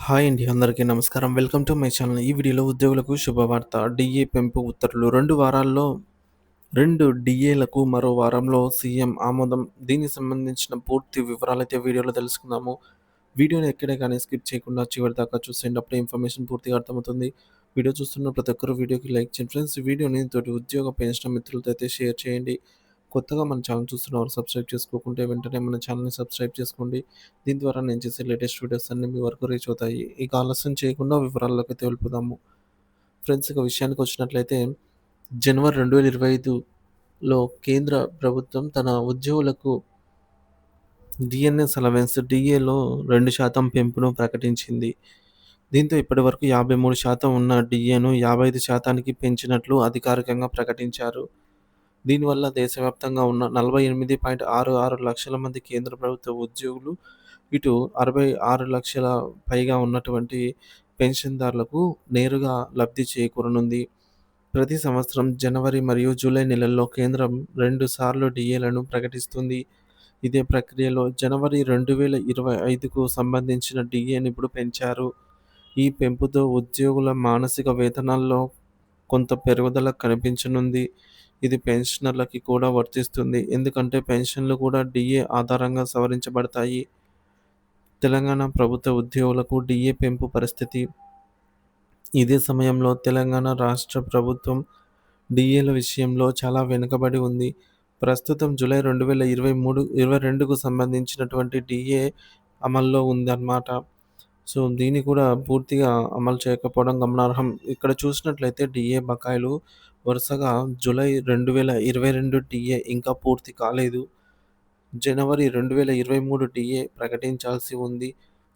Hi అండి. అందరికీ నమస్కారం. Welcome to my channel. ఈ వీడియోలో ఉద్యోగులకు శుభవార్త. డీఏ పెంపు ఉత్తర్వులు 2 వారాల్లో 2 డీఏలకు మరో వారంలో సీఎం ఆమోదం. దీనికి సంబంధించిన పూర్తి వివరాలైతే వీడియోలో తెలుసుకుందాము. వీడియోని ఎక్కడే కానీ స్కిప్ చేయకుండా చివరి దాకా చూసేయండి. అప్పుడే ఇన్ఫర్మేషన్ పూర్తిగా అర్థమవుతుంది. వీడియో చూస్తున్న ప్రతి ఒక్కరు వీడియోకి లైక్ చేయండి ఫ్రెండ్స్. ఈ వీడియోని తోటి ఉద్యోగ పెన్షన్ మిత్రులతో అయితే షేర్ చేయండి. కొత్తగా మన ఛానల్ చూస్తున్నవారు సబ్స్క్రైబ్ చేసుకోకుంటే వెంటనే మన ఛానల్‌ని సబ్స్క్రైబ్ చేసుకోండి. దీని ద్వారా నేను చేసే లేటెస్ట్ వీడియోస్ అన్నీ మీ వరకు రీచ్ అవుతాయి. ఇక ఆలస్యం చేయకుండా వివరాల్లోకైతే వెళ్ళిపోదాము. ఫ్రెండ్స్ ఇక విషయానికొచ్చినట్లయితే జనవరి 2025లో కేంద్ర ప్రభుత్వం తన ఉద్యోగులకు డీఎన్ఎస్ అలవెన్స్ డీఏలో 2% పెంపును ప్రకటించింది. దీంతో ఇప్పటివరకు 53% ఉన్న డీఏను 55%కి పెంచినట్లు అధికారికంగా ప్రకటించారు. దీనివల్ల దేశవ్యాప్తంగా ఉన్న 48.66 లక్షల మంది కేంద్ర ప్రభుత్వ ఉద్యోగులు, ఇటు 66 లక్షల పైగా ఉన్నటువంటి పెన్షన్‌దారులకు నేరుగా లబ్ధి చేకూరనుంది. ప్రతి సంవత్సరం జనవరి మరియు జూలై నెలల్లో కేంద్రం 2 సార్లు డీఏలను ప్రకటిస్తుంది. ఇదే ప్రక్రియలో జనవరి 2025కు సంబంధించిన డీఏని ఇప్పుడు పెంచారు. ఈ పెంపుతో ఉద్యోగుల మానసిక వేతనాల్లో కొంత పెరుగుదల కనిపించనుంది. ఇది పెన్షనర్లకి కూడా వర్తిస్తుంది. ఎందుకంటే పెన్షన్లు కూడా డీఏ ఆధారంగా సవరించబడతాయి. తెలంగాణ ప్రభుత్వ ఉద్యోగులకు డీఏ పెంపు పరిస్థితి. ఇదే సమయంలో తెలంగాణ రాష్ట్ర ప్రభుత్వం డీఏల విషయంలో చాలా వెనుకబడి ఉంది. ప్రస్తుతం జూలై 2022కు సంబంధించినటువంటి డీఏ అమల్లో ఉందన్నమాట. సో, దీన్ని కూడా పూర్తిగా అమలు చేయకపోవడం గమనార్హం. ఇక్కడ చూసినట్లయితే డీఏ బకాయిలు వరుసగా జూలై 2022 డీఏ ఇంకా పూర్తి కాలేదు. జనవరి 2023 డీఏ ప్రకటించాల్సి ఉంది.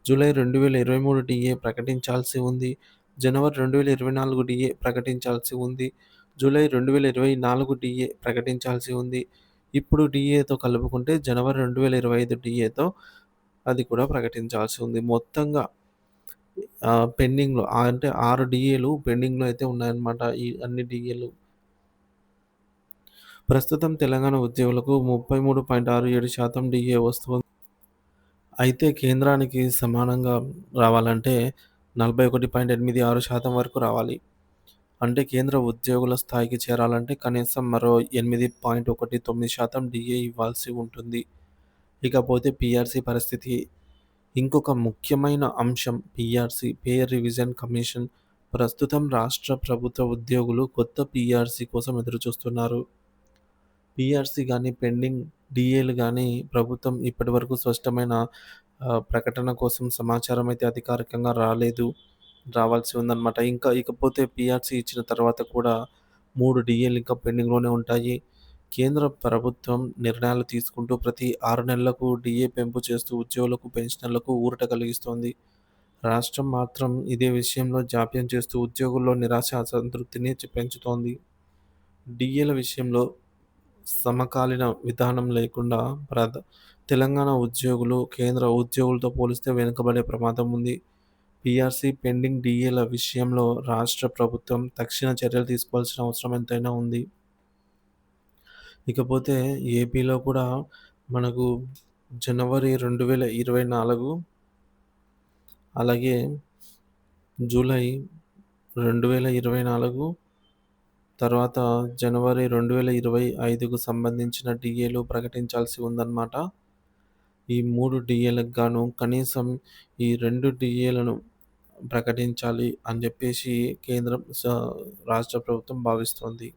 జూలై 2023 డీఏ ప్రకటించాల్సి ఉంది. జనవరి 2024 డీఏ ప్రకటించాల్సి ఉంది. జూలై 2024 డీఏ ప్రకటించాల్సి ఉంది. ఇప్పుడు డీఏతో కలుపుకుంటే జనవరి 2025 డీఏతో అది కూడా ప్రకటించాల్సి ఉంది. మొత్తంగా పెండింగ్‌లో అంటే 6 డీఏలు పెండింగ్‌లో అయితే ఉన్నాయన్నమాట. ఈ అన్ని డీఏలు. ప్రస్తుతం తెలంగాణ ఉద్యోగులకు 33.67% డీఏ వస్తుంది. అయితే కేంద్రానికి సమానంగా రావాలంటే 41.86% వరకు రావాలి. అంటే కేంద్ర ఉద్యోగుల స్థాయికి చేరాలంటే కనీసం మరో 8.19% డీఏ ఇవ్వాల్సి ఉంటుంది. ఇకపోతే పీఆర్సీ పరిస్థితి. ఇంకొక ముఖ్యమైన అంశం పీఆర్సీ పే రివిజన్ కమిషన్. ప్రస్తుతం రాష్ట్ర ప్రభుత్వ ఉద్యోగులు కొత్త పీఆర్సీ కోసం ఎదురుచూస్తున్నారు. పీఆర్సీ గానీ, పెండింగ్ డీఏలు గానీ ప్రభుత్వం ఇప్పటివరకు స్పష్టమైన ప్రకటన కోసం సమాచారం అయితే అధికారికంగా రాలేదు. రావాల్సి ఉందన్నమాట. ఇకపోతే పీఆర్సీ ఇచ్చిన తర్వాత కూడా 3 డీఏలు ఇంకా పెండింగ్‌లోనే ఉంటాయి. కేంద్ర ప్రభుత్వం నిర్ణయాలు తీసుకుంటూ ప్రతి 6 నెలలకు డీఏ పెంపు చేస్తూ ఉద్యోగులకు, పెన్షనర్లకు ఊరట కలిగిస్తోంది. రాష్ట్రం మాత్రం ఇదే విషయంలో జాప్యం చేస్తూ ఉద్యోగుల్లో నిరాశ, అసంతృప్తిని పెంచుతోంది. డీఏల విషయంలో సమకాలీన విధానం లేకుండా తెలంగాణ ఉద్యోగులు కేంద్ర ఉద్యోగులతో పోలిస్తే వెనుకబడే ప్రమాదం ఉంది. పీఆర్సీ, పెండింగ్ డీఏల విషయంలో రాష్ట్ర ప్రభుత్వం తక్షణ చర్యలు తీసుకోవాల్సిన అవసరం ఎంతైనా ఉంది. ఇకపోతే ఏపీలో కూడా మనకు జనవరి 2024 అలాగే జూలై 2024 తర్వాత జనవరి 2025కు సంబంధించిన డీఏలు ప్రకటించాల్సి ఉందన్నమాట. ఈ 3 డీఏలకు గాను కనీసం ఈ 2 డీఏలను ప్రకటించాలి అని చెప్పేసి కేంద్రం రాష్ట్ర ప్రభుత్వం భావిస్తోంది.